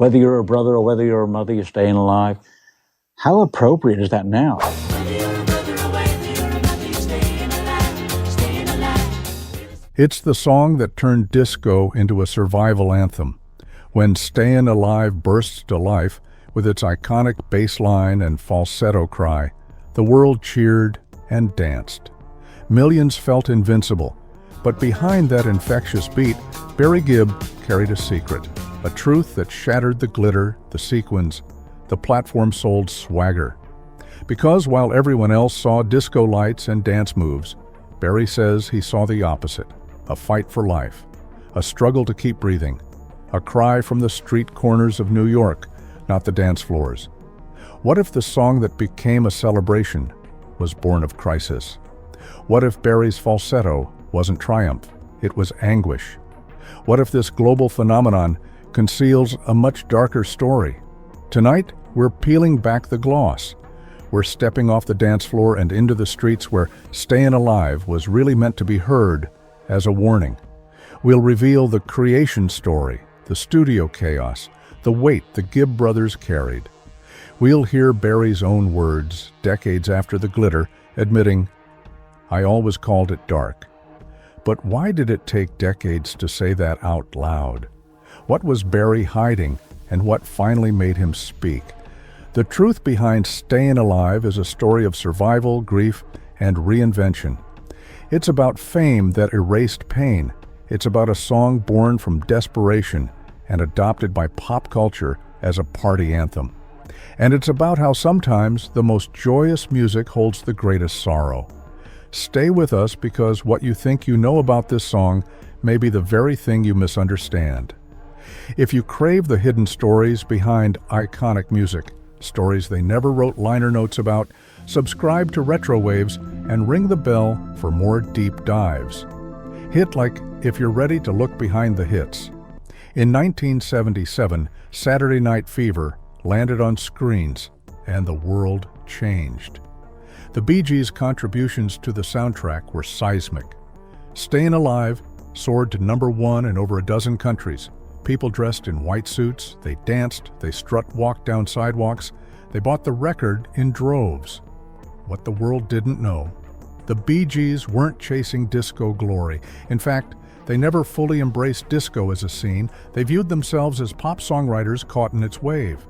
Whether you're a brother or whether you're a mother, you're staying alive. How appropriate is that now? It's the song that turned disco into a survival anthem. When Stayin Alive bursts to life with its iconic bass line and falsetto cry, the world cheered and danced. Millions felt invincible, but behind that infectious beat, Barry Gibb carried a secret, a truth that shattered the glitter, the sequins, the platform-sold swagger. Because while everyone else saw disco lights and dance moves, Barry says he saw the opposite, a fight for life, a struggle to keep breathing, a cry from the street corners of New York, not the dance floors. What if the song that became a celebration was born of crisis? What if Barry's falsetto wasn't triumph, it was anguish? What if this global phenomenon conceals a much darker story? Tonight, we're peeling back the gloss. We're stepping off the dance floor and into the streets where Stayin Alive was really meant to be heard as a warning. We'll reveal the creation story, the studio chaos, the weight the Gibb brothers carried. We'll hear Barry's own words, decades after the glitter, admitting, "I always called it dark." But why did it take decades to say that out loud? What was Barry hiding, and what finally made him speak? The truth behind Stayin Alive is a story of survival, grief, and reinvention. It's about fame that erased pain. It's about a song born from desperation and adopted by pop culture as a party anthem. And it's about how sometimes the most joyous music holds the greatest sorrow. Stay with us, because what you think you know about this song may be the very thing you misunderstand. If you crave the hidden stories behind iconic music, stories they never wrote liner notes about, subscribe to RetroWaves and ring the bell for more deep dives. Hit like if you're ready to look behind the hits. In 1977, Saturday Night Fever landed on screens, and the world changed. The Bee Gees' contributions to the soundtrack were seismic. Stayin Alive soared to #1 in over a dozen countries. People dressed in white suits, they danced, they strut-walked down sidewalks, they bought the record in droves. What the world didn't know: the Bee Gees weren't chasing disco glory. In fact, they never fully embraced disco as a scene. They viewed themselves as pop songwriters caught in its wave.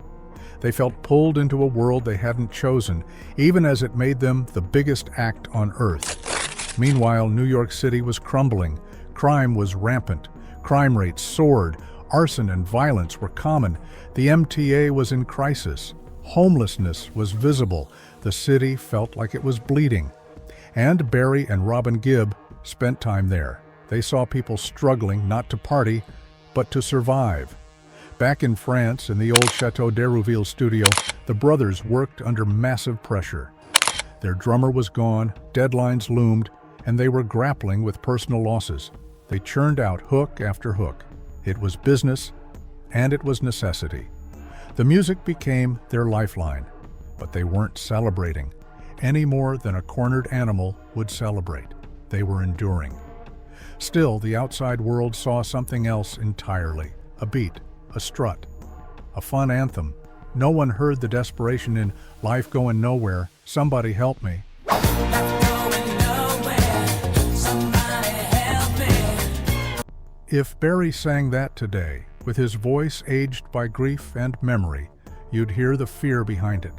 They felt pulled into a world they hadn't chosen, even as it made them the biggest act on earth. Meanwhile, New York City was crumbling. Crime was rampant. Crime rates soared. Arson and violence were common. The MTA was in crisis. Homelessness was visible. The city felt like it was bleeding. And Barry and Robin Gibb spent time there. They saw people struggling not to party, but to survive. Back in France, in the old Chateau d'Hérouville studio, the brothers worked under massive pressure. Their drummer was gone, deadlines loomed, and they were grappling with personal losses. They churned out hook after hook. It was business, and it was necessity. The music became their lifeline, but they weren't celebrating any more than a cornered animal would celebrate. They were enduring. Still, the outside world saw something else entirely: a beat, a strut, a fun anthem. No one heard the desperation in "Life Going Nowhere, Somebody Help Me." If Barry sang that today, with his voice aged by grief and memory, you'd hear the fear behind it.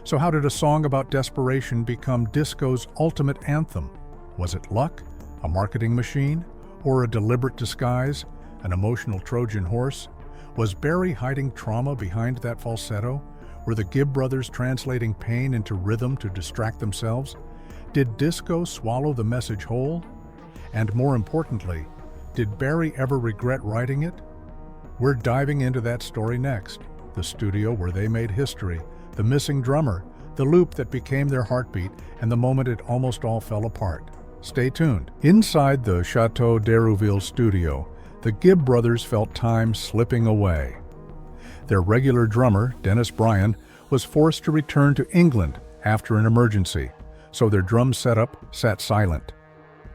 So how did a song about desperation become disco's ultimate anthem? Was it luck, a marketing machine, or a deliberate disguise, an emotional Trojan horse? Was Barry hiding trauma behind that falsetto? Were the Gibb brothers translating pain into rhythm to distract themselves? Did disco swallow the message whole? And more importantly, did Barry ever regret writing it? We're diving into that story next. The studio where they made history, the missing drummer, the loop that became their heartbeat, and the moment it almost all fell apart. Stay tuned. Inside the Chateau d'Hérouville studio, the Gibb brothers felt time slipping away. Their regular drummer, Dennis Bryan, was forced to return to England after an emergency, so their drum setup sat silent.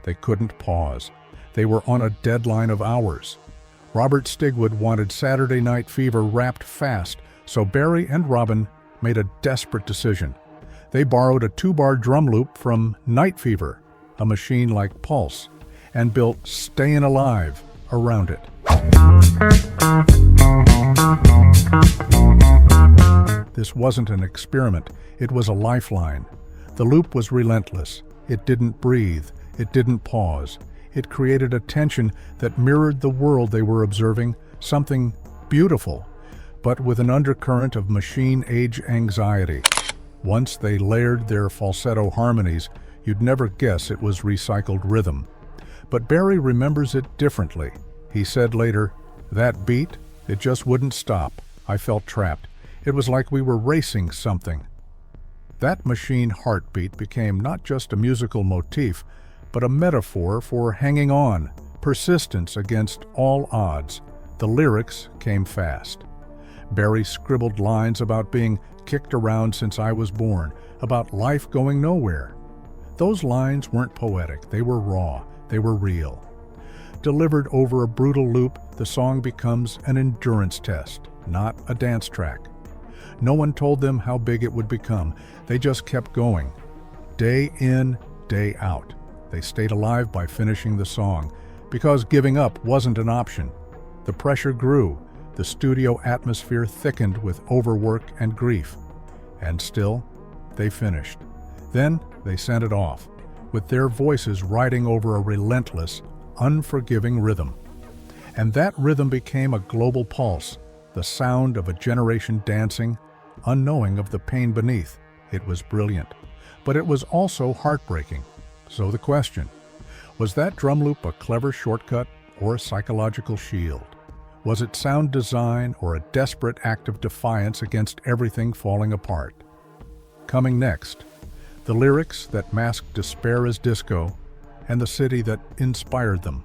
They couldn't pause. They were on a deadline of hours. Robert Stigwood wanted Saturday Night Fever wrapped fast, so Barry and Robin made a desperate decision. They borrowed a 2-bar drum loop from Night Fever, a machine like Pulse, and built Stayin Alive around it. This wasn't an experiment, it was a lifeline. The loop was relentless. It didn't breathe, it didn't pause. It created a tension that mirrored the world they were observing, something beautiful, but with an undercurrent of machine-age anxiety. Once they layered their falsetto harmonies, you'd never guess it was recycled rhythm. But Barry remembers it differently. He said later, "That beat, it just wouldn't stop. I felt trapped. It was like we were racing something." That machine heartbeat became not just a musical motif, but a metaphor for hanging on, persistence against all odds. The lyrics came fast. Barry scribbled lines about being kicked around since I was born, about life going nowhere. Those lines weren't poetic, they were raw, they were real. Delivered over a brutal loop, the song becomes an endurance test, not a dance track. No one told them how big it would become. They just kept going. Day in, day out. They stayed alive by finishing the song, because giving up wasn't an option. The pressure grew. The studio atmosphere thickened with overwork and grief. And still, they finished. Then they sent it off, with their voices riding over a relentless, unforgiving rhythm. And that rhythm became a global pulse, the sound of a generation dancing, unknowing of the pain beneath. It was brilliant, but it was also heartbreaking. So the question, was that drum loop a clever shortcut or a psychological shield? Was it sound design or a desperate act of defiance against everything falling apart? Coming next, the lyrics that masked despair as disco and the city that inspired them.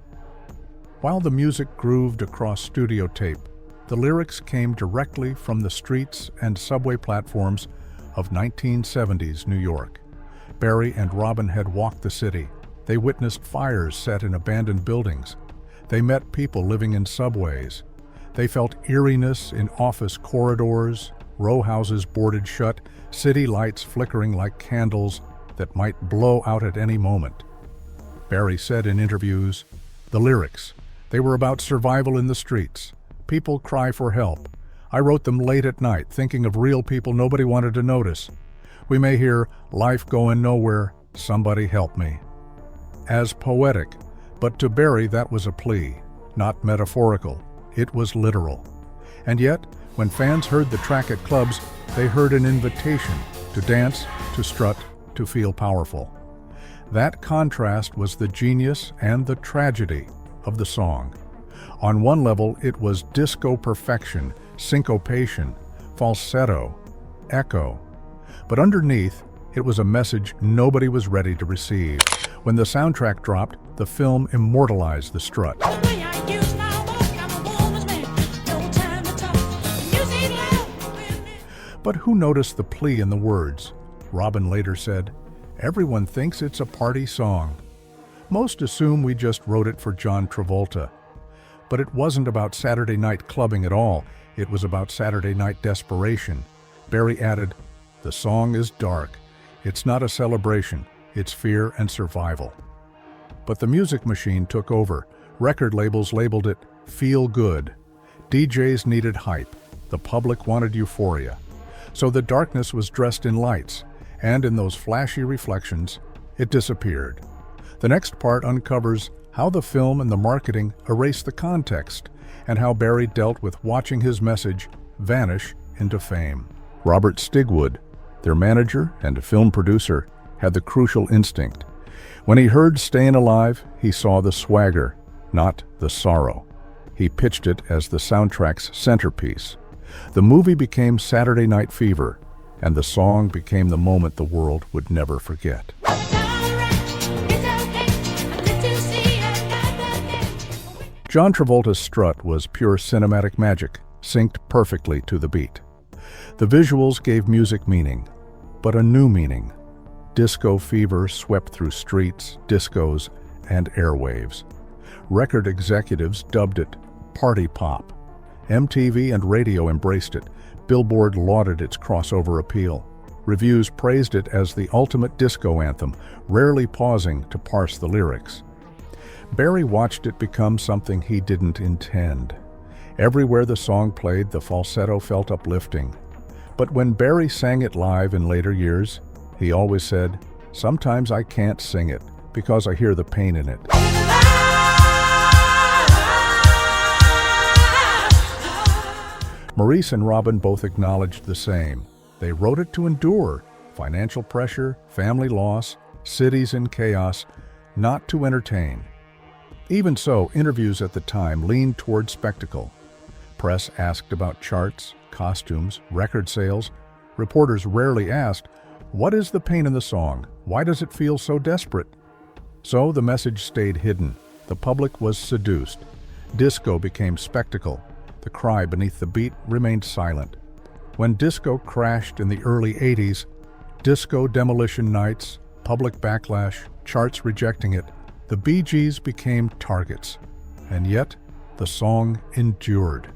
While the music grooved across studio tape, the lyrics came directly from the streets and subway platforms of 1970s New York. Barry and Robin had walked the city. They witnessed fires set in abandoned buildings. They met people living in subways. They felt eeriness in office corridors, row houses boarded shut, city lights flickering like candles that might blow out at any moment. Barry said in interviews, the lyrics, they were about survival in the streets. People cry for help. I wrote them late at night, thinking of real people nobody wanted to notice. We may hear, life going nowhere, somebody help me. As poetic, but to Barry that was a plea, not metaphorical. It was literal. And yet, when fans heard the track at clubs, they heard an invitation to dance, to strut, to feel powerful. That contrast was the genius and the tragedy of the song. On one level, it was disco perfection, syncopation, falsetto, echo. But underneath, it was a message nobody was ready to receive. When the soundtrack dropped, the film immortalized the strut. But who noticed the plea in the words? Robin later said, "Everyone thinks it's a party song. Most assume we just wrote it for John Travolta. But it wasn't about Saturday night clubbing at all. It was about Saturday night desperation." Barry added, "The song is dark. It's not a celebration. It's fear and survival." But the music machine took over. Record labels labeled it feel good. DJs needed hype. The public wanted euphoria. So the darkness was dressed in lights, and in those flashy reflections, it disappeared. The next part uncovers how the film and the marketing erased the context, and how Barry dealt with watching his message vanish into fame. Robert Stigwood, their manager and film producer, had the crucial instinct. When he heard Stayin Alive, he saw the swagger, not the sorrow. He pitched it as the soundtrack's centerpiece. The movie became Saturday Night Fever, and the song became the moment the world would never forget. John Travolta's strut was pure cinematic magic, synced perfectly to the beat. The visuals gave music meaning, but a new meaning. Disco fever swept through streets, discos, and airwaves. Record executives dubbed it party pop. MTV and radio embraced it. Billboard lauded its crossover appeal. Reviews praised it as the ultimate disco anthem, rarely pausing to parse the lyrics. Barry watched it become something he didn't intend. Everywhere the song played, the falsetto felt uplifting. But when Barry sang it live in later years, he always said, "Sometimes I can't sing it because I hear the pain in it." Maurice and Robin both acknowledged the same. They wrote it to endure financial pressure, family loss, cities in chaos, not to entertain. Even so, interviews at the time leaned toward spectacle. Press asked about charts, costumes, record sales. Reporters rarely asked, "What is the pain in the song? Why does it feel so desperate?" So the message stayed hidden. The public was seduced. Disco became spectacle. The cry beneath the beat remained silent. When disco crashed in the early 80s, disco demolition nights, public backlash, charts rejecting it, the Bee Gees became targets. And yet, the song endured.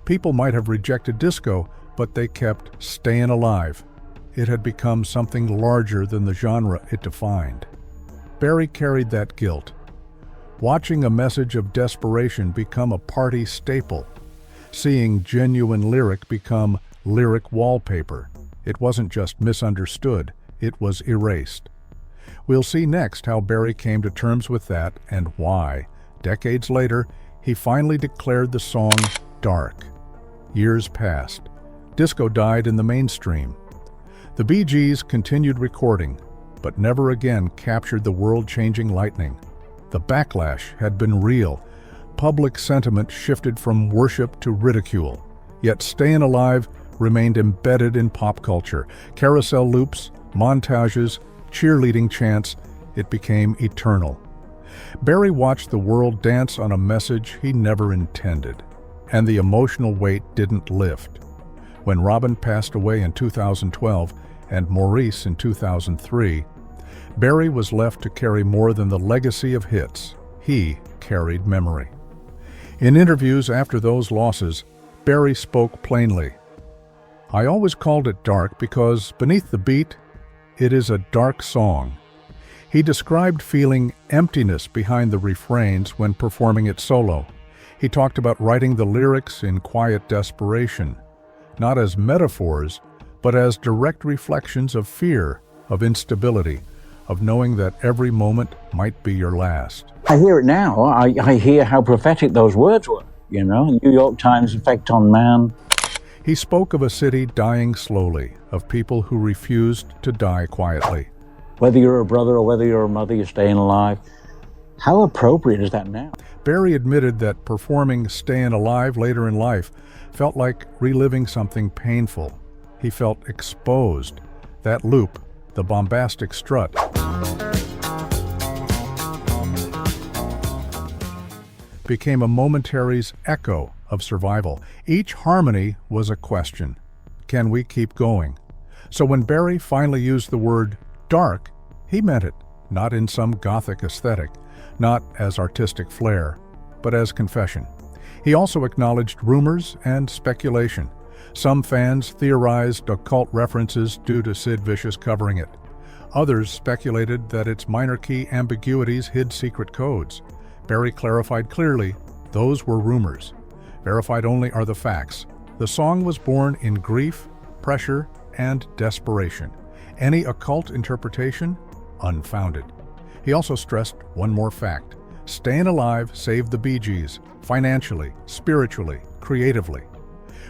People might have rejected disco, but they kept Stayin' Alive. It had become something larger than the genre it defined. Barry carried that guilt. Watching a message of desperation become a party staple. Seeing genuine lyric become lyric wallpaper. It wasn't just misunderstood, it was erased. We'll see next how Barry came to terms with that and why, decades later, he finally declared the song dark. Years passed. Disco died in the mainstream. The Bee Gees continued recording, but never again captured the world-changing lightning. The backlash had been real. Public sentiment shifted from worship to ridicule. Yet Stayin' Alive remained embedded in pop culture. Carousel loops, montages, cheerleading chants, it became eternal. Barry watched the world dance on a message he never intended, and the emotional weight didn't lift. When Robin passed away in 2012 and Maurice in 2003, Barry was left to carry more than the legacy of hits. He carried memory. In interviews after those losses, Barry spoke plainly. "I always called it dark because beneath the beat, it is a dark song." He described feeling emptiness behind the refrains when performing it solo. He talked about writing the lyrics in quiet desperation, not as metaphors, but as direct reflections of fear, of instability, of knowing that every moment might be your last. I hear it now. I hear how prophetic those words were, New York Times effect on man. He spoke of a city dying slowly, of people who refused to die quietly. Whether you're a brother or whether you're a mother, you're staying alive. How appropriate is that now? Barry admitted that performing Stayin' Alive later in life felt like reliving something painful. He felt exposed. That loop, the bombastic strut, became a momentary's echo of survival. Each harmony was a question. Can we keep going? So when Barry finally used the word dark, he meant it, not in some gothic aesthetic, not as artistic flair, but as confession. He also acknowledged rumors and speculation. Some fans theorized occult references due to Sid Vicious covering it. Others speculated that its minor key ambiguities hid secret codes. Barry clarified clearly, those were rumors. Verified only are the facts. The song was born in grief, pressure, and desperation. Any occult interpretation? Unfounded. He also stressed one more fact. Stayin' Alive saved the Bee Gees, financially, spiritually, creatively.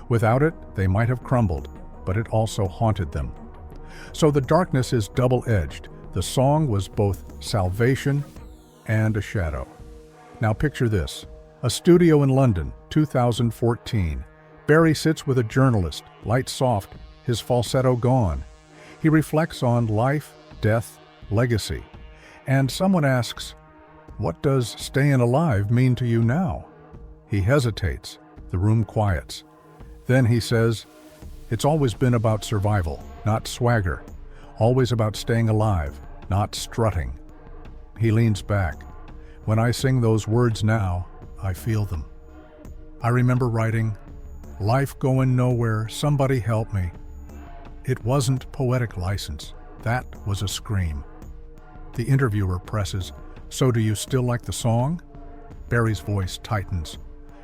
Without it, they might have crumbled, but it also haunted them. So the darkness is double-edged. The song was both salvation and a shadow. Now picture this. A studio in London, 2014. Barry sits with a journalist, light soft, his falsetto gone. He reflects on life, death, legacy. And someone asks, "What does Stayin' Alive mean to you now?" He hesitates. The room quiets. Then he says, "It's always been about survival, not swagger. Always about staying alive, not strutting." He leans back. "When I sing those words now, I feel them. I remember writing, "Life going nowhere, somebody help me." It wasn't poetic license. That was a scream. The interviewer presses, "So do you still like the song?" Barry's voice tightens.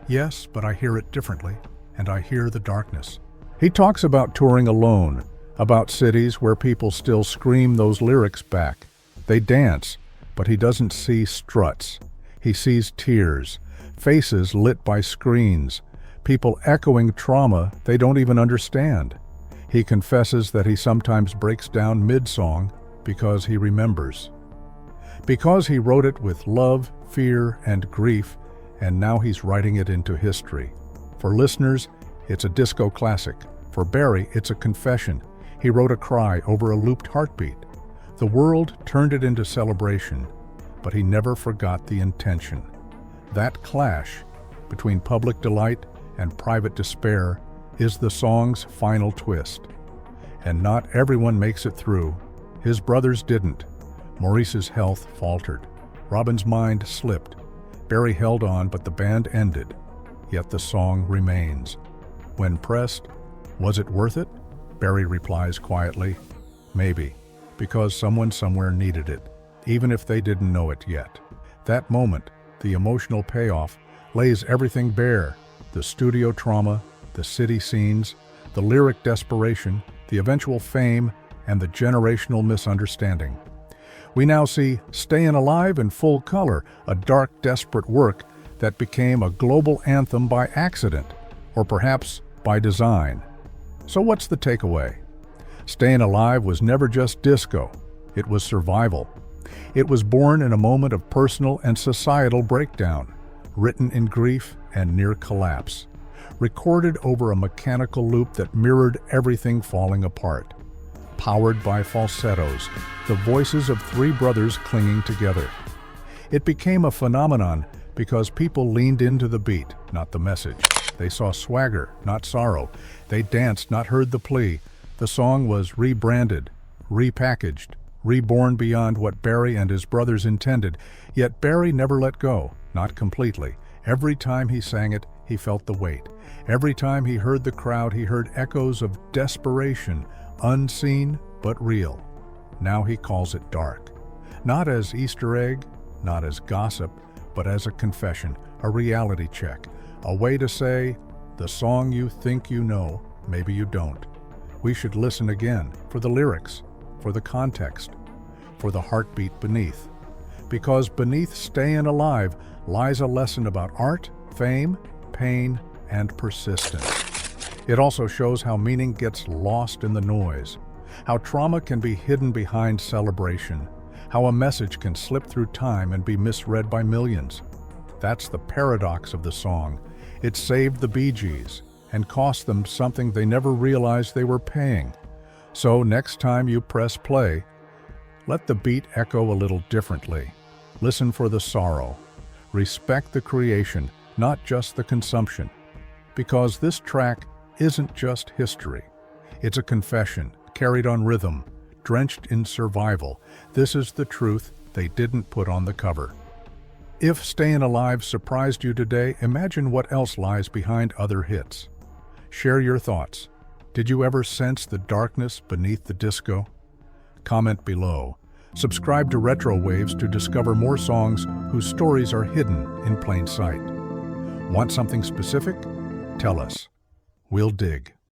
"Yes, but I hear it differently, and I hear the darkness." He talks about touring alone, about cities where people still scream those lyrics back. They dance, but he doesn't see struts. He sees tears, faces lit by screens, people echoing trauma they don't even understand. He confesses that he sometimes breaks down mid-song because he remembers. Because he wrote it with love, fear, and grief, and now he's writing it into history. For listeners, it's a disco classic. For Barry, it's a confession. He wrote a cry over a looped heartbeat. The world turned it into celebration, but he never forgot the intention. That clash between public delight and private despair is the song's final twist. And not everyone makes it through. His brothers didn't. Maurice's health faltered. Robin's mind slipped. Barry held on, but the band ended. Yet the song remains. When pressed, "Was it worth it?" Barry replies quietly, "Maybe, because someone somewhere needed it, even if they didn't know it yet." That moment, the emotional payoff, lays everything bare: the studio trauma, the city scenes, the lyric desperation, the eventual fame, and the generational misunderstanding. We now see Stayin' Alive in full color, a dark, desperate work that became a global anthem by accident, or perhaps by design. So what's the takeaway? Stayin' Alive was never just disco. It was survival. It was born in a moment of personal and societal breakdown, written in grief and near collapse, recorded over a mechanical loop that mirrored everything falling apart, powered by falsettos, the voices of three brothers clinging together. It became a phenomenon because people leaned into the beat, not the message. They saw swagger, not sorrow. They danced, not heard the plea. The song was rebranded, repackaged, reborn beyond what Barry and his brothers intended. Yet Barry never let go, not completely. Every time he sang it, he felt the weight. Every time he heard the crowd, he heard echoes of desperation, unseen but real. Now he calls it dark. Not as Easter egg, not as gossip, but as a confession, a reality check, a way to say, the song you think you know, maybe you don't. We should listen again for the lyrics, for the context, for the heartbeat beneath. Because beneath Stayin' Alive lies a lesson about art, fame, pain, and persistence. It also shows how meaning gets lost in the noise, how trauma can be hidden behind celebration, how a message can slip through time and be misread by millions. That's the paradox of the song. It saved the Bee Gees and cost them something they never realized they were paying. So next time you press play, let the beat echo a little differently. Listen for the sorrow. Respect the creation, not just the consumption. Because this track isn't just history. It's a confession, carried on rhythm, drenched in survival. This is the truth they didn't put on the cover. If Stayin' Alive surprised you today, imagine what else lies behind other hits. Share your thoughts. Did you ever sense the darkness beneath the disco? Comment below. Subscribe to RetroWaves to discover more songs whose stories are hidden in plain sight. Want something specific? Tell us. We'll dig.